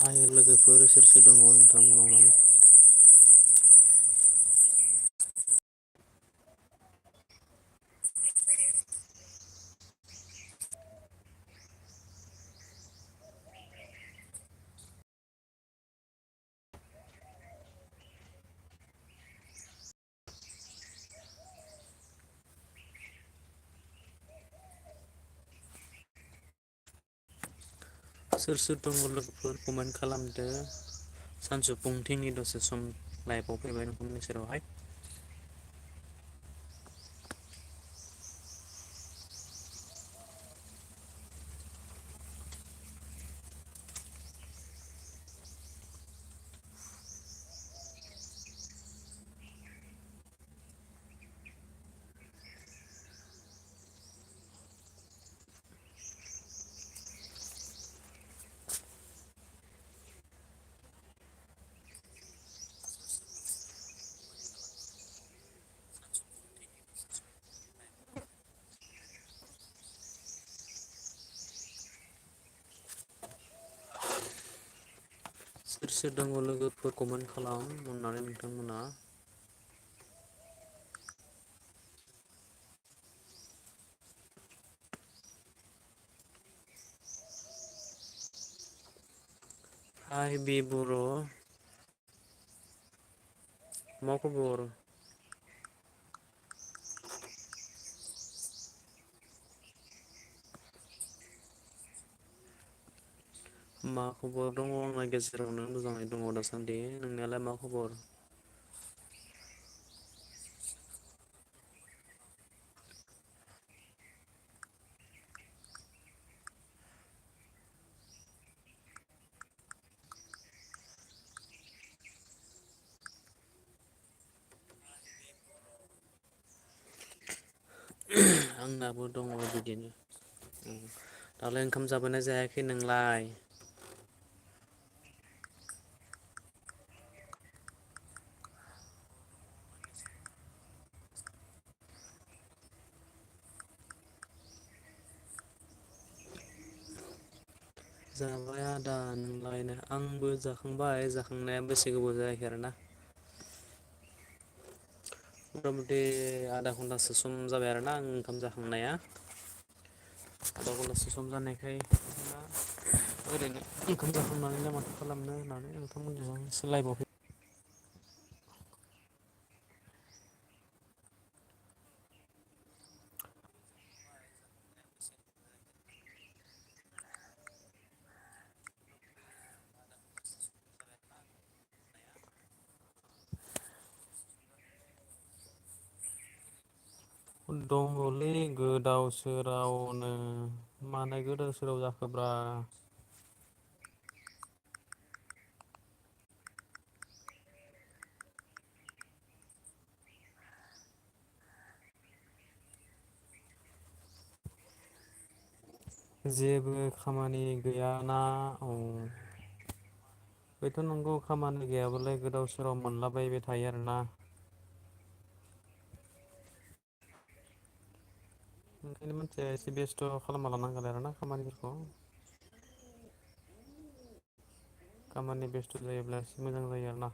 हाय लोगोफोर सोर सोर दङ नोंथांमोनाव? सोर सोर दङ लोगोफोर कमेन्ट खालामदो। सानजौफुंथिंनि दसे सम लाइभआव फैबाय नोंथांमोननि सेरावहाय। सोर सोर दङ लोगोफोर कमेन्ट खालाम अननानै नोंथांमोना। हाय बि बर'। मा खबर? मा खबर दङ आंना गेजेरावनो मोजाङै दङ दासान्दि नोंनियालाय मा खबर? आंनाबो दङ बिदिनो। दालाय ओंखाम जाबायना जायाखै नोंलाय? जाबाय आदा नोंलायनो आंबो जाखांबाय जाखांनाया बेसे गोबाव जायाखै आरोना। मथा मथि आधा घन्टासो सम जाबाय आरोना आं ओंखाम जाखांनाया। आधा घन्टासो सम जानायखाय दा ओरैनो ओंखाम जाखांनानैलाय माथो खालामनो होननानै नोंथांमोनजों एसे लाइभआव फै दङलै गोदाव सोरावनो मानो गोदाव सोराव जाखोब्रा? जेबो खामानि गैयाना औ। बेथ' नंगौ खामानि गैयाबालाय गोदाव सोराव मोनलाबायबाय थायो आरोना। ओंखायनो मानसिया एसे बेस्थ' खालामना लानांगोन आरोना खामानिफोरखौ। खामानि बेस्थ' जायोब्ला एसे मोजां जायो आरोना।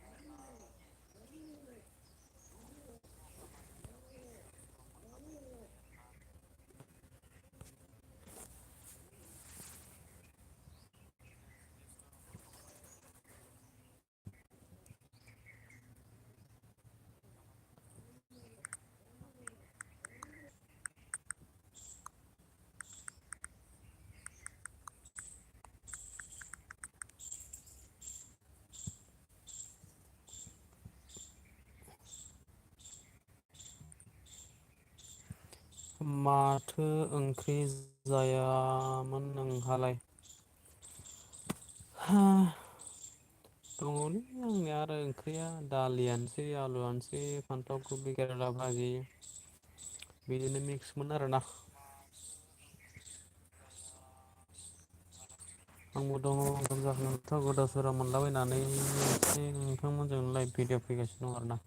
माथो ओंख्रि जायामोन नोंहालाय? हा दङलै आंनिया आरो ओंख्रिया दालियानोसै आलुआनोसै फान्थाव कबि केरेला भाजि बिदिनो मिक्समोन आरोना। आंबो दङ ओंखाम जाखांनानैथ' गोदाव सोराव मोनलाबायनानै एसे नोंथांमोनजों लाइभ भिडिअ फैगासिनो दं आरोना।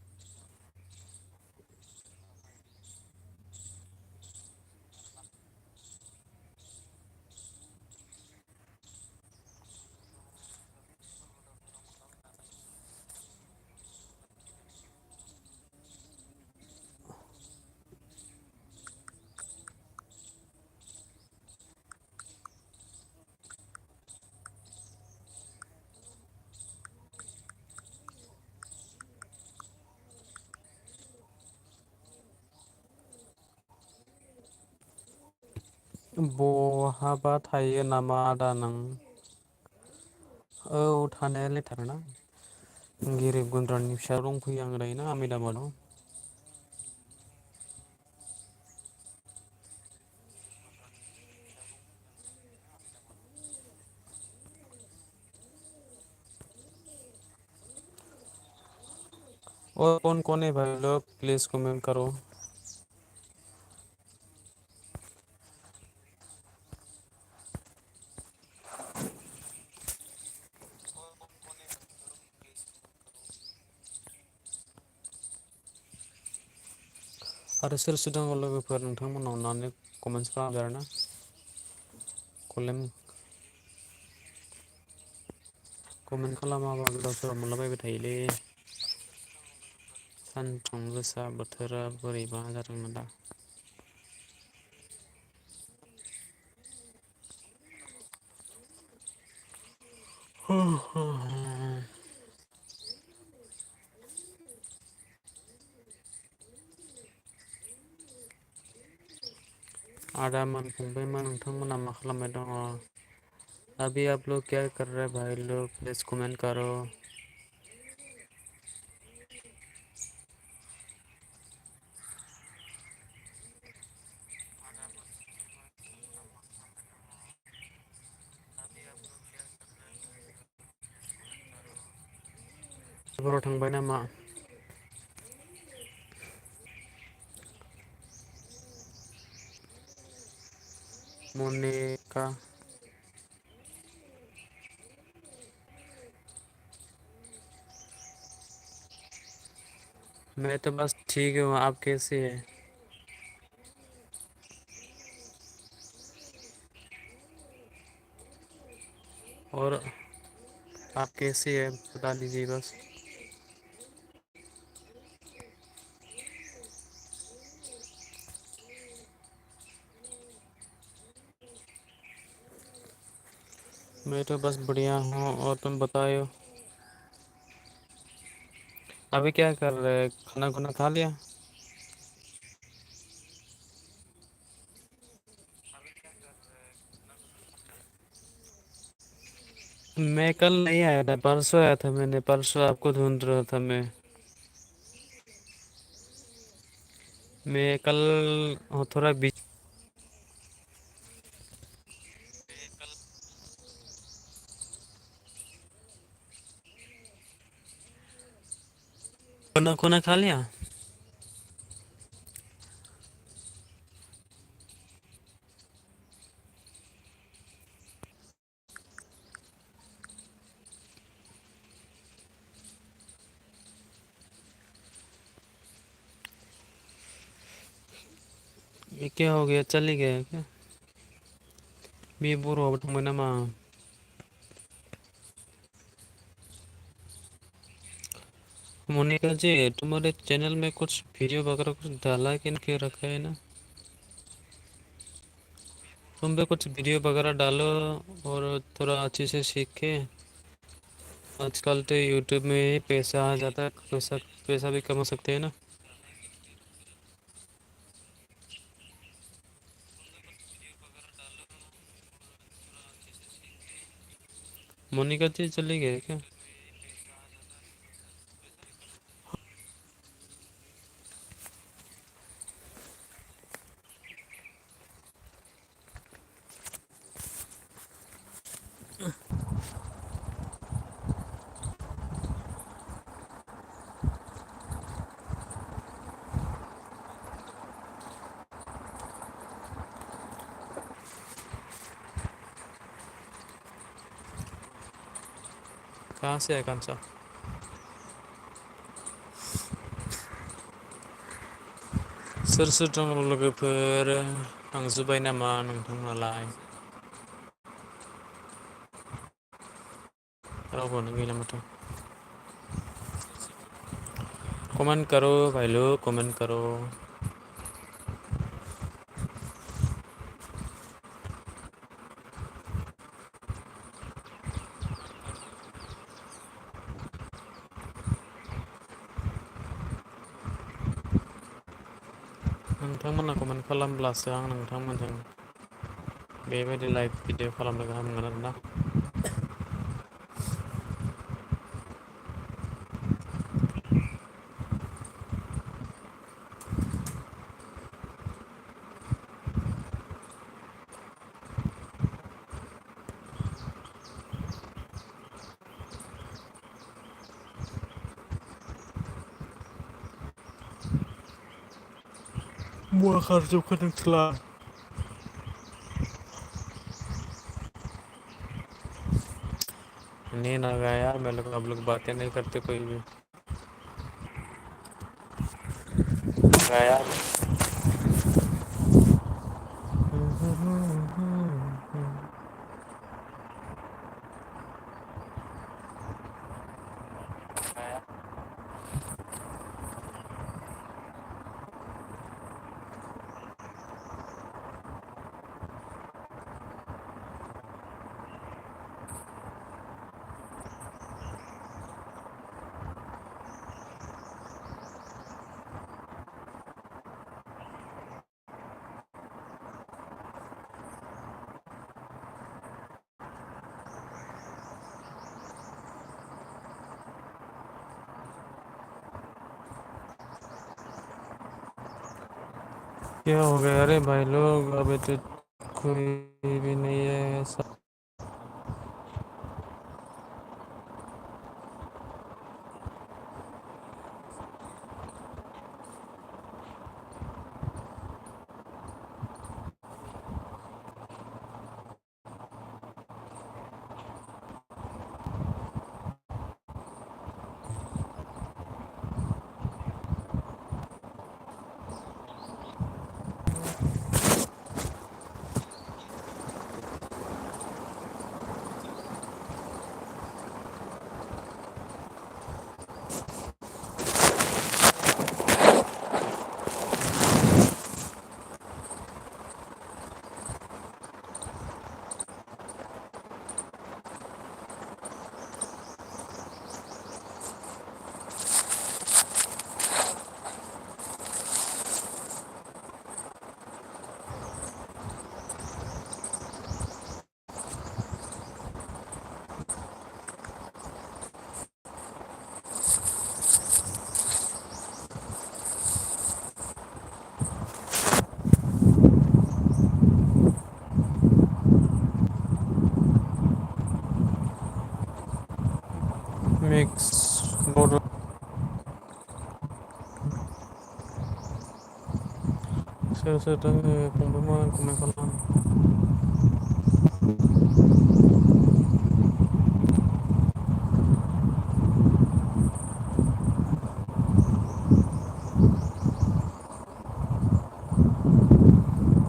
बहाबा थायो नामा आदा नों? औ थानायालाय थाङोना गिरिब गुन्द्रानि फिसा दंफैयो आं दायोना आमेदाबादाव। और कौन कौन है भाई लोग प्लीज कमेंट करो। आरो सोर सोर दङ लोगोफोर नोंथांमोननाव अननानै कमेन्टस खालामदो आरोना कमेन्ट खालामाबा गोदाव सोराव मोनलाबायबाय थायोलै। सानदुं गोसा बोथोरा बोरैबा जादोंना दा। आदामोन फंबायमोन नोंथांमोना मा खालामबाय दङ? अभी आप लोग क्या कर रहे भाई लोग प्लीज कमेंट करो। खबराव थांबाय नामा? मनिका मैं तो बस ठीक हूँ आप कैसे है? और आप कैसे है बता दीजिए बस। मैं तो बस बढ़िया हूँ और तुम बताओ अभी क्या कर रहे हैं खाना खुना खा लिया? मैं कल नहीं आया था परसों आया था मैंने परसों आपको ढूंढ रहा था मैं कल थोड़ा खाना खुना खा लिया? ये क्या हो गया चल ही गया क्या? बे बर'आवबो थांबाय नामा? मोनिका जी तुम्हारे चैनल में कुछ वीडियो वगैरह कुछ डाला है कि नहीं रखा है ना? तुम भी कुछ वीडियो वगैरह डालो और थोड़ा अच्छे से सीखे। आजकल तो यूट्यूब में ही पैसा आ जाता है पैसा पैसा भी कमा सकते हैं ना। मोनिका जी चली गए क्या? कहाँ से है कंचा? सोर सोर दङ लोगोफोर थांजोब्बाय नामा नोंथांनालाय? रावबोआनो गैला माथो। कमेंट करो भाई लोग कमेंट करो। नोंथांमोना कमेन्ट खालामब्लासो आं नोंथांमोनजों बेबायदि लाइभ भिडिअ खालामनो गाहाम मोनो आरोना। मुवा खारजोबखो नोंथुला। नींद आ गया यार मेरे को, आप लोग बातें नहीं करते कोई भी। गया क्या हो गया? अरे भाई लोग अभी तो कोई भी नहीं है ऐसा। मिक्स बोल सोर सोर दङ फंबायमोन कमेन्ट खालाम।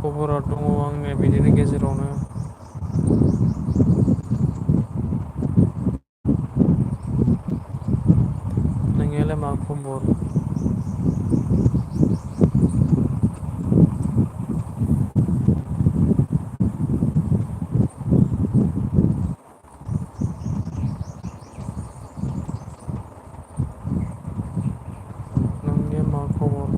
खबरा दङ आंनिया बिदिनो गेजेरावनो। नोंनियालाय मा खबर? नोंनिया मा खबर?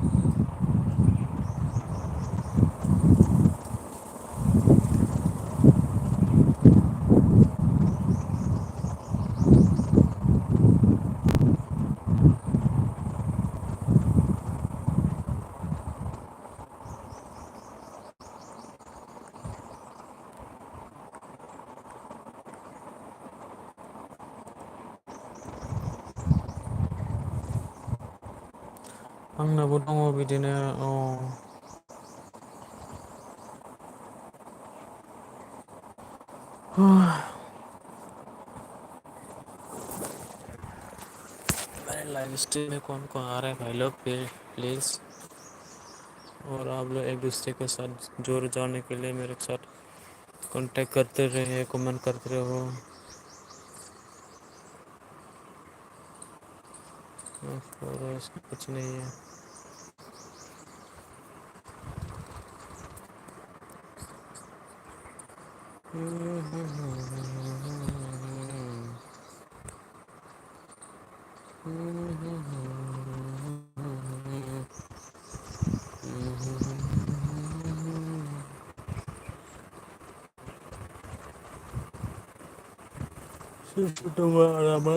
आंनाबो दङ बिदिनो औ। मेरे लाइव स्ट्रीम में कौन कौन आ रहा है भाई लोग प्लीज़। और आप लोग एक दूसरे के साथ जुड़ जाने के लिए मेरे साथ कांटेक्ट करते रहे, कमेंट करते रहो। और इसमें कुछ नहीं है। सोर सोर दङ आरामा?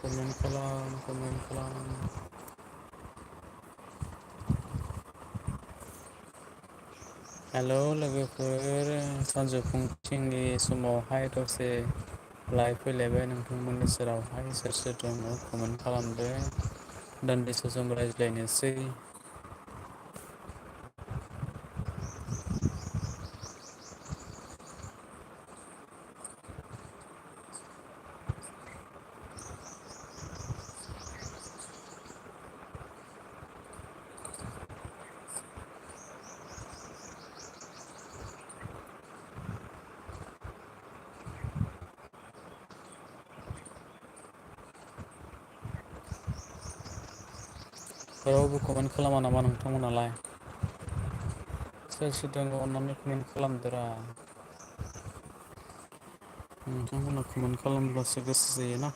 कमेन्ट खालाम, कमेन्ट खालाम। हेल' लोगोफोर, सानजौफुंथिंनि समावहाय दसे लाइभ फैलायबाय नोंथांमोननि सेरावहाय सोर सोर दङ कमेन्ट खालामदो। दान्दिसे सम रायज्लायनोसै। रावबो कमेन्ट खालामा नामा नोंथांमोनालाय? सोर सोर दङ अन्नानै कमेन्ट खालामदोरा। नोंथांमोना कमेन्ट खालामब्लासो गोसो जायोना।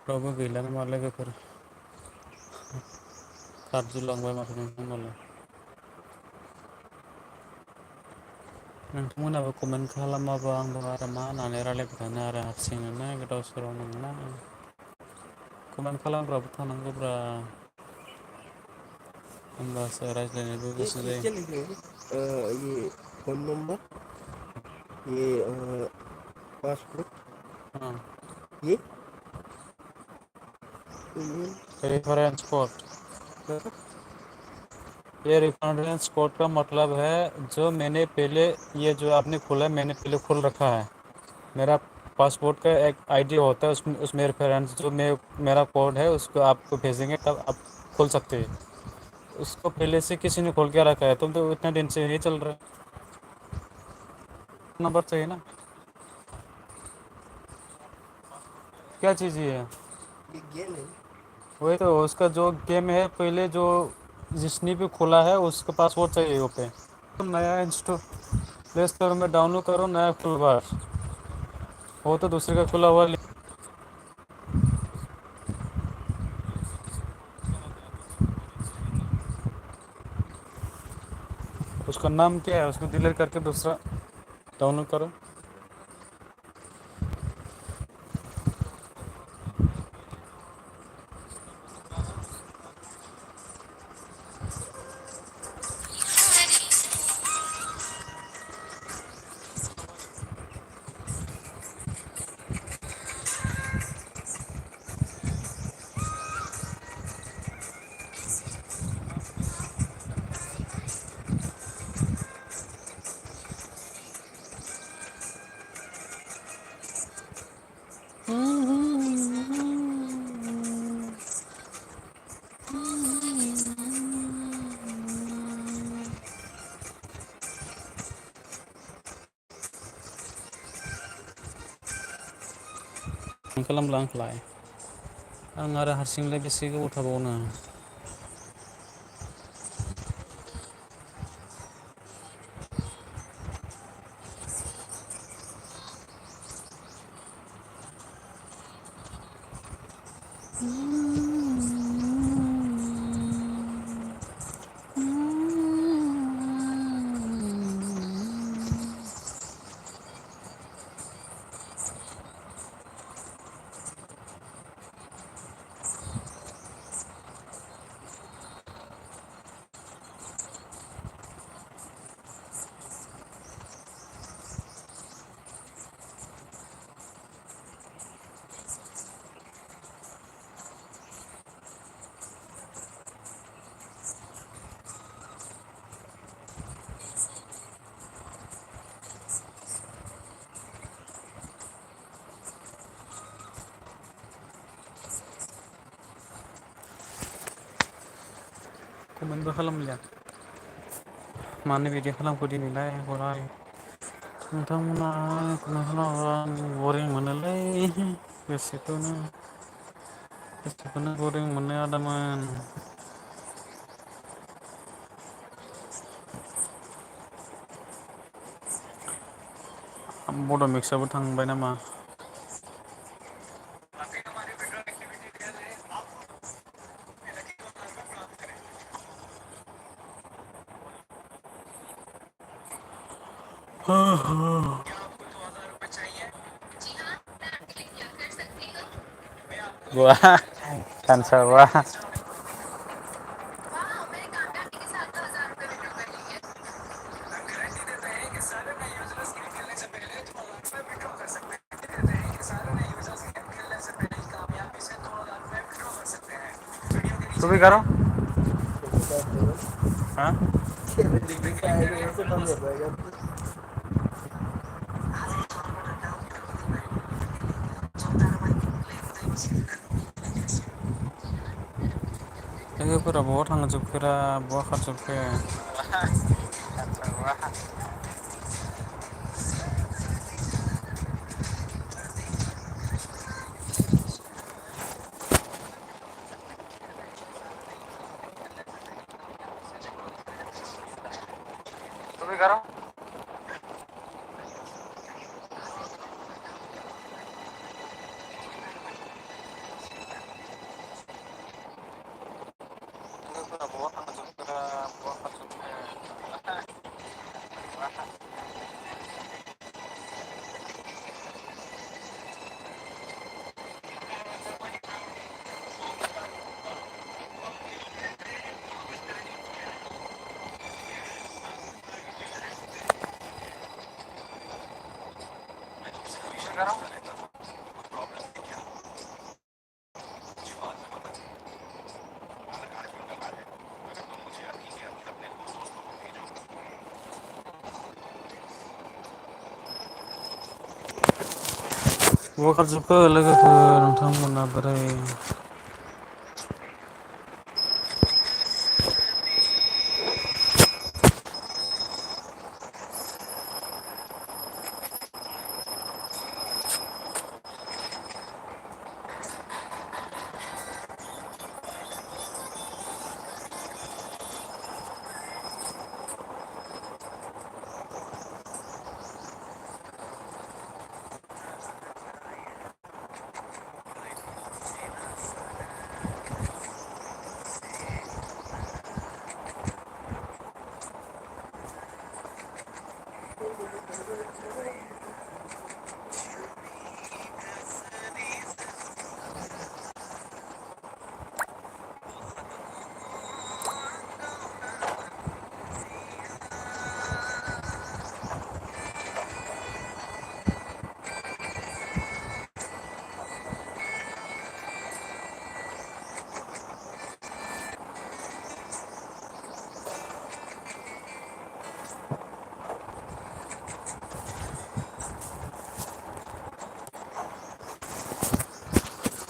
रावबो गैला नामा लोगोफोर? खारजोबलांबाय माथो नोंथांमोनालाय? नोंथांमोनहाबो कमेन्ट खालामाबा आंबो आरो मा होननानै रायलायबाय थानो आरो हारसिंनो गोदाव सोराव नोंना। कमेन्ट खालामग्राबो थानांगौब्रा। होमबासो रायज्लायनोबो गोसो जायो। ये फोन नंबर, ये पासपोर्ट, ये रेफरेंस कोड। ये रेफरेंस कोड का मतलब है जो मैंने पहले, ये जो आपने खोला है मैंने पहले खोल रखा है। मेरा पासपोर्ट का एक आईडी होता है, उसमें रेफरेंस जो मेरा कोड है उसको आपको भेजेंगे तब आप खोल सकते हैं। उसको पहले से किसी ने खोल के रखा है, तुम तो इतने दिन से नहीं चल रहा है। नंबर चाहिए ना? क्या चीज़ ये है? ये गेम है। वही तो उसका जो गेम है, पहले जो जिसने भी खोला है उसके पासवर्ड चाहिए वो पे। तो नया इंस्टॉल प्ले स्टोर में डाउनलोड करो, नया खुलवा। वो तो दूसरे का खुला हुआ उसका नाम क्या है, उसको डिलीट करके दूसरा डाउनलोड करो। खालामला आंखौलाय आं आरो हारसिंलाय बेसे गोबाव थाबावनो। कमेन्टबो खालामलिया मानो बिदि खालामखो दिनैलाय हरलाय नोंथांमोना बरिं मोनोलै गोसोखौनो बरिं मोनो आदामोन बड' मिक्सआबो थांबाय नामा वाह कांसा वाह तू भी करो हाँ लोगोफोरा बहा थांजोबखोरा बहा खारजोबखो तू भी करो लोगोफोरा बहा थांजोबखोरा बहा खारजोबखो बहा खारजोबखो लोगोफोर नोंथांमोना बोरै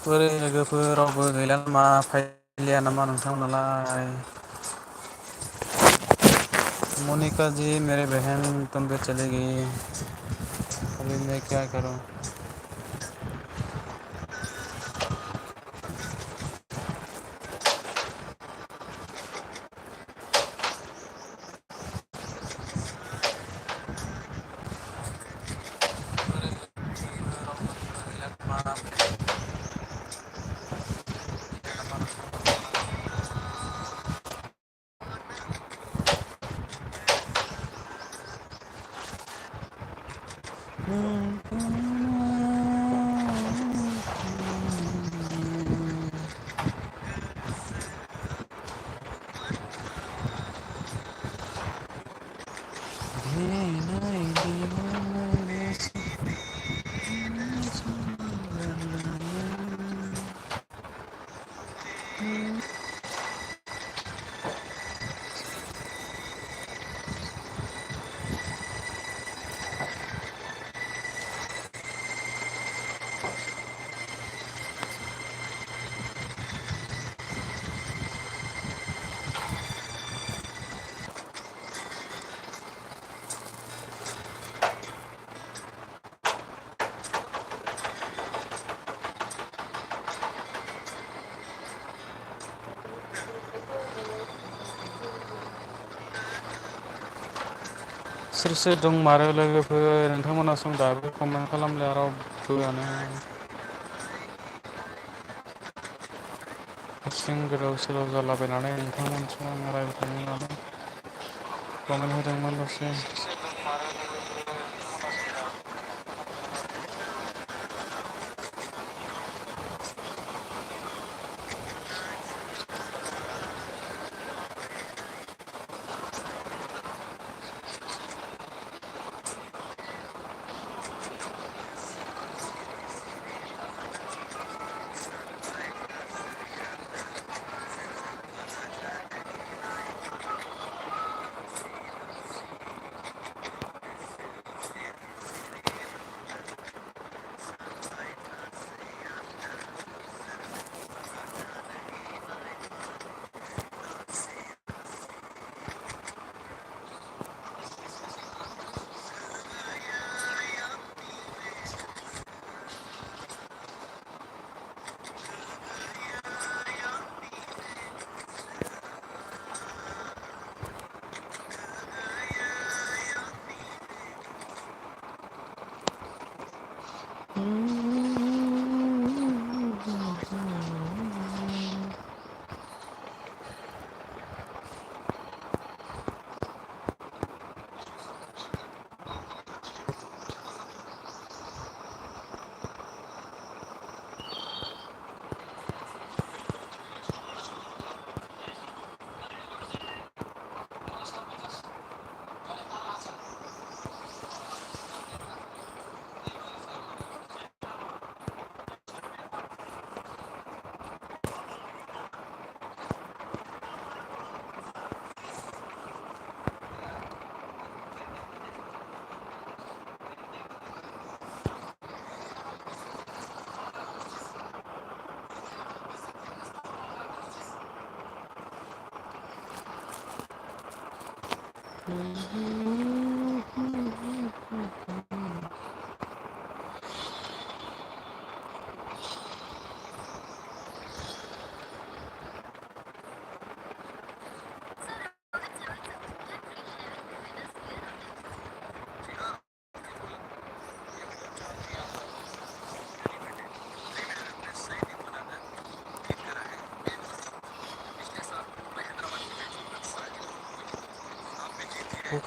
बोरै लोगोफोर रावबो गैला नामा फैलिया नामा नोंथांमोनालाय मोनिका जी मेरी बहन तुम भी चली गई अभी मैं क्या करूं सोर सोर दंमारो लोगोफोर नोंथांमोना सं दाबो कमेन्ट खालामलाया रावबोआनो हारसिं गोदाव सोराव जालाबायनानै नोंथांमोनजों आं रायज्लायनो होननानै कमेन्ट होदोंमोन दसे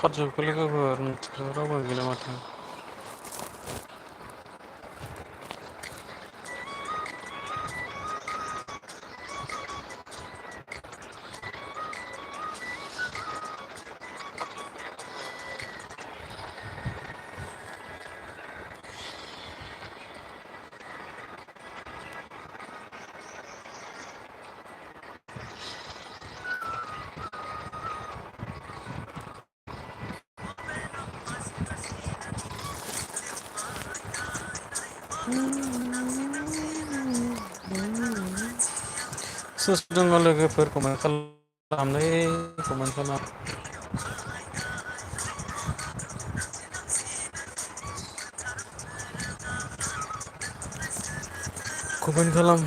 खारजोबखो लोगोफोर नोंसोर रावबो गैला माथो सोर सोर दङ लोगोफोर कमेन्ट खालामलै कमेन्ट खालाम कमेन्ट खालाम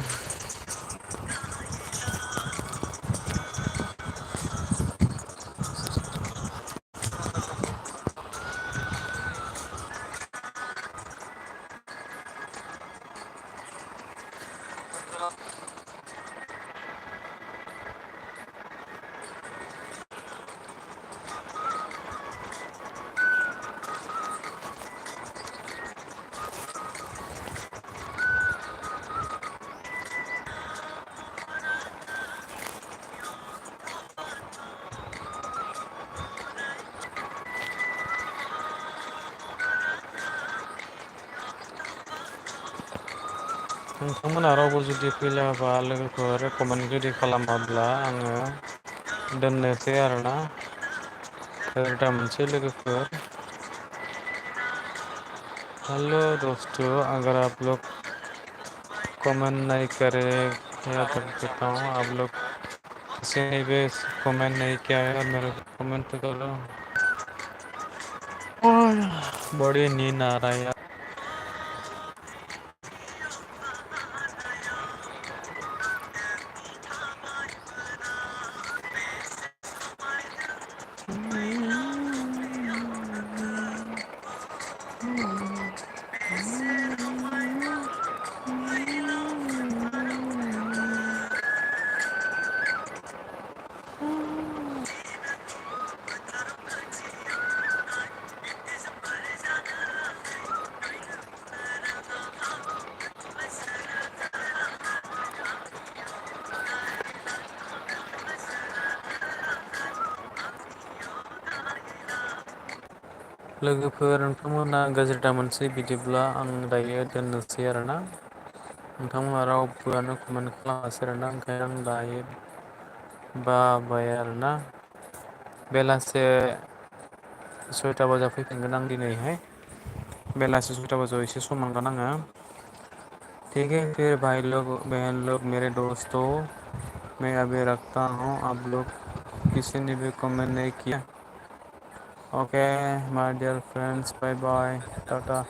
नोंथांमोना रावबो जुदि फैलाबा लोगोफोर कमेन्ट जुदि खालामाब्ला आङो दोननोसै आरोना दा मोनसे लोगोफोर हेलो दोस्तों अगर आप लोग कमेंट नहीं करे या तो बताऊँ आप लोग किसी ने भी कमेंट नहीं किया है मेरे को कमेंट तो करो बड़ी नींद आ रहा है लोगोफोर नोंथांमोना गाज्रि दा मोनसै बिदिब्ला आं दायो दोननोसै आरोना। नोंथांमोना रावबोआनो कमेन्ट खालामासै आरोना ओंखायनो आं दायो बाबाय आरोना बेलासे 6टा बाजायाव फैफिनगोन आं दिनैहाय बेलासि 6टा बाजियाव एसे सम मोनगोन आङो। ठीक है फिर भाई लोग बहन लोग मेरे दोस्तों मैं अभी रखता हूँ आप लोग किसी ने भी कमेंट नहीं किया ओके माय डियर फ्रेंड्स बाय बाय टाटा।